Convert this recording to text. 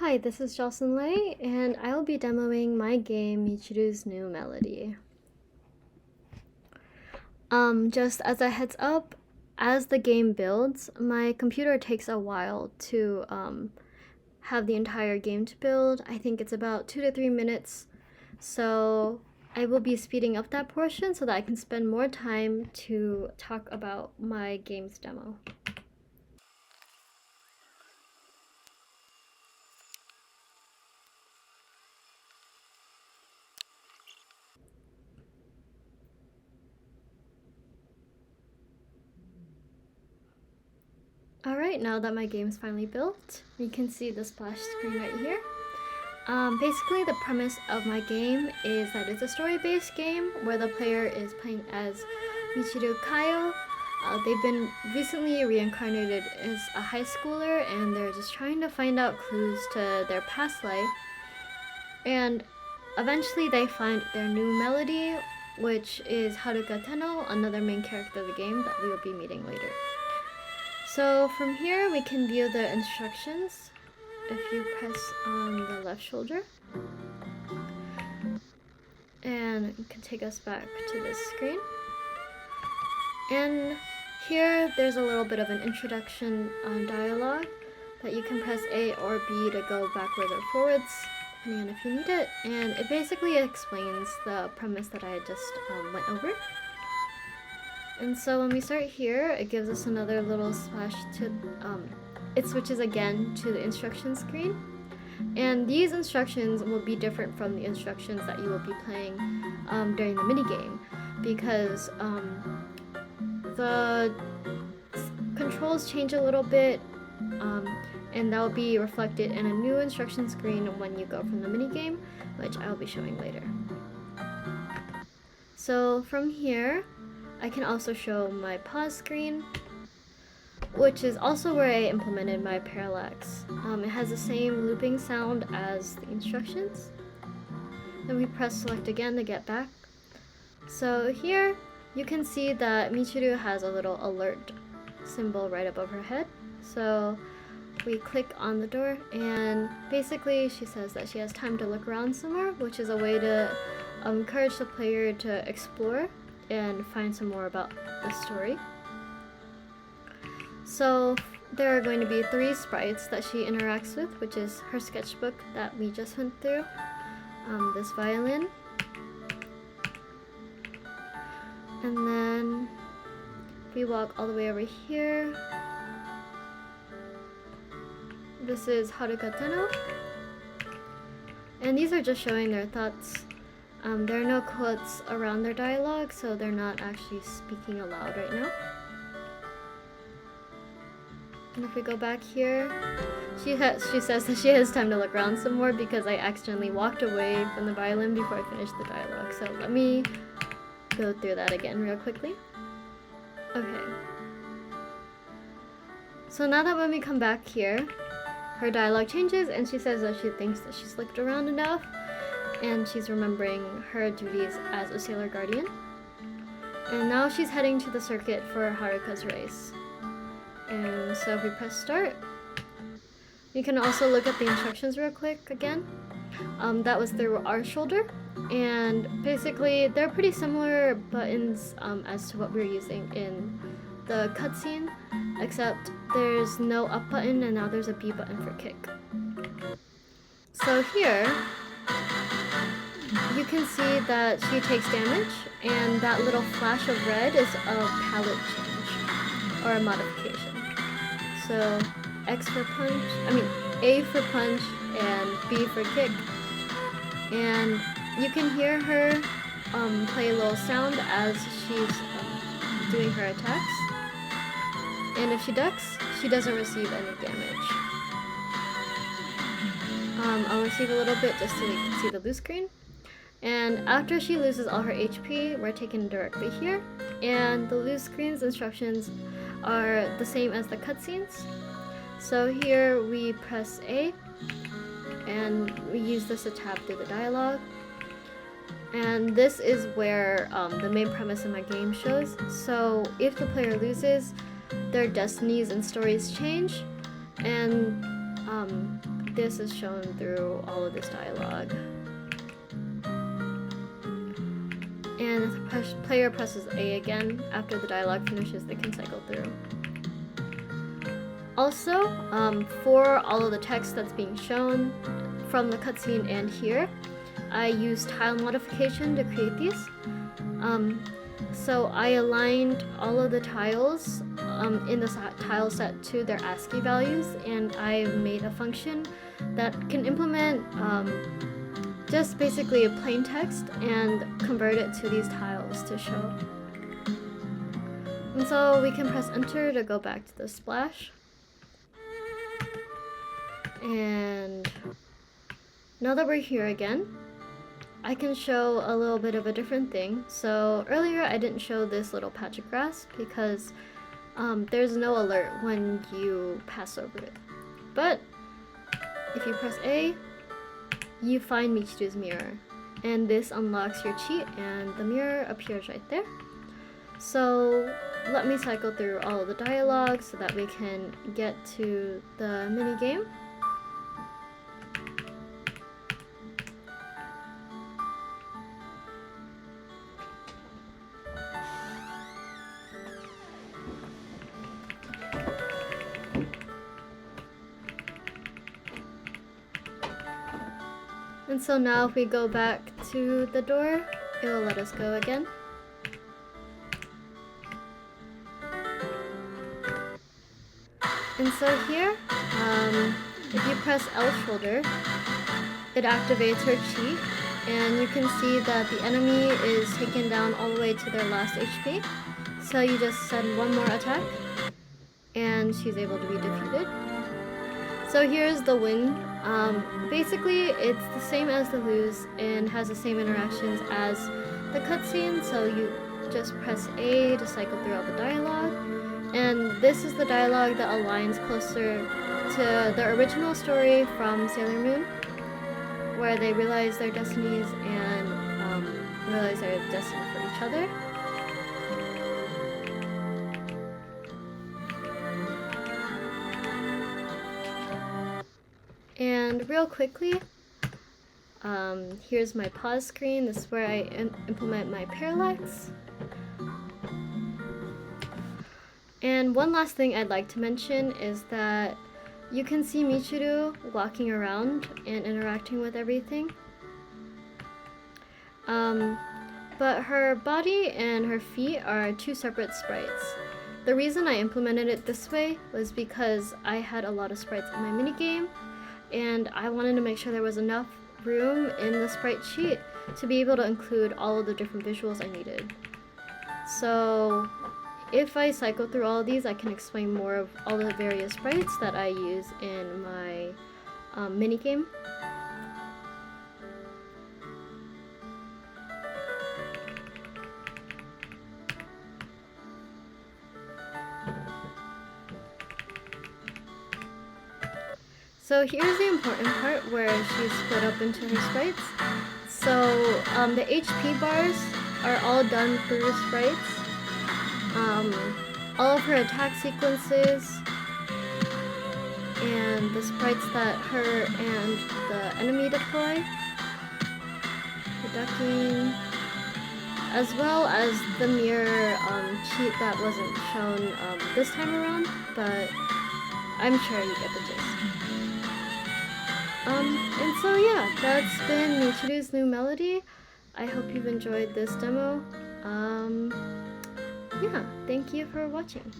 Hi, this is Jocelyn, and I will be demoing my game Michiru's New Melody. Just as a heads up, as the game builds, my computer takes a while to have the entire game to build. I think it's about 2 to 3 minutes, so I will be speeding up that portion so that I can spend more time to talk about my game's demo. Alright, now that my game is finally built, you can see the splash screen right here. Basically, the premise of my game is that it's a story-based game where the player is playing as Michiru Kayo. They've been recently reincarnated as a high schooler, and they're just trying to find out clues to their past life. And eventually they find their new melody, which is Haruka Tenno, another main character of the game that we will be meeting later. So from here we can view the instructions. If you press on the left shoulder, and it can take us back to this screen. And here there's a little bit of an introduction dialogue that you can press A or B to go backwards or forwards, depending on if you need it. And it basically explains the premise that I just went over. And so when we start here, it gives us another little splash to it switches again to the instruction screen, and these instructions will be different from the instructions that you will be playing during the minigame, because the controls change a little bit, and that will be reflected in a new instruction screen when you go from the minigame, which I will be showing later. So from here, I can also show my pause screen, which is also where I implemented my parallax. It has the same looping sound as the instructions. Then we press select again to get back. So here you can see that Michiru has a little alert symbol right above her head. So we click on the door, and basically she says that she has time to look around somewhere, which is a way to encourage the player to explore and find some more about the story. So there are going to be 3 sprites that she interacts with, which is her sketchbook that we just went through, this violin, and then if we walk all the way over here, this is Haruka Tenno, and these are just showing their thoughts. There are no quotes around their dialogue, so they're not actually speaking aloud right now. And if we go back here, she says that she has time to look around some more because I accidentally walked away from the violin before I finished the dialogue. So let me go through that again real quickly. Okay. So now that when we come back here, her dialogue changes and she says that she thinks that she's looked around enough and she's remembering her duties as a sailor guardian. And now she's heading to the circuit for Haruka's race. And so if we press start, you can also look at the instructions real quick again. That was through our shoulder, and basically they're pretty similar buttons as to what we're using in the cutscene, except there's no up button and now there's a B button for kick. So here you can see that she takes damage, and that little flash of red is a palette change or a modification. So X for punch, A for punch and B for kick. And you can hear her play a little sound as she's doing her attacks. And if she ducks, she doesn't receive any damage. I'll receive a little bit just so we can see the loose screen. And after she loses all her HP, we're taken directly here. And the loose screen's instructions are the same as the cutscenes. So here we press A, and we use this to tab through the dialogue. And this is where the main premise of my game shows. So if the player loses, their destinies and stories change, and this is shown through all of this dialogue. And if the player presses A again after the dialogue finishes, they can cycle through. Also, for all of the text that's being shown from the cutscene and here, I use tile modification to create these. So I aligned all of the tiles in the tile set to their ASCII values, and I made a function that can implement just basically a plain text and convert it to these tiles to show. And so we can press enter to go back to the splash. And now that we're here again, I can show a little bit of a different thing. So earlier I didn't show this little patch of grass because there's no alert when you pass over it. But if you press A, you find Michiru's mirror, and this unlocks your cheat and the mirror appears right there. So let me cycle through all of the dialogue so that we can get to the mini game. And so now if we go back to the door, it will let us go again. And so here, if you press L shoulder, it activates her cheat, and you can see that the enemy is taken down all the way to their last HP. So you just send one more attack, and she's able to be defeated. So here's the win. Basically, it's the same as the lose and has the same interactions as the cutscene. So you just press A to cycle through all the dialogue. And this is the dialogue that aligns closer to the original story from Sailor Moon, where they realize their destinies and realize they're destined for each other. And real quickly, here's my pause screen. This is where I implement my parallax. And one last thing I'd like to mention is that you can see Michiru walking around and interacting with everything. But her body and her feet are two separate sprites. The reason I implemented it this way was because I had a lot of sprites in my minigame, and I wanted to make sure there was enough room in the sprite sheet to be able to include all of the different visuals I needed. So if I cycle through all of these, I can explain more of all the various sprites that I use in my minigame. So here's the important part where she's split up into her sprites. So the HP bars are all done through sprites. All of her attack sequences and the sprites that her and the enemy deploy, the ducking, as well as the mirror cheat that wasn't shown this time around, but I'm sure you get the gist. And so yeah, that's been Michiru's new melody. I hope you've enjoyed this demo. Yeah, thank you for watching.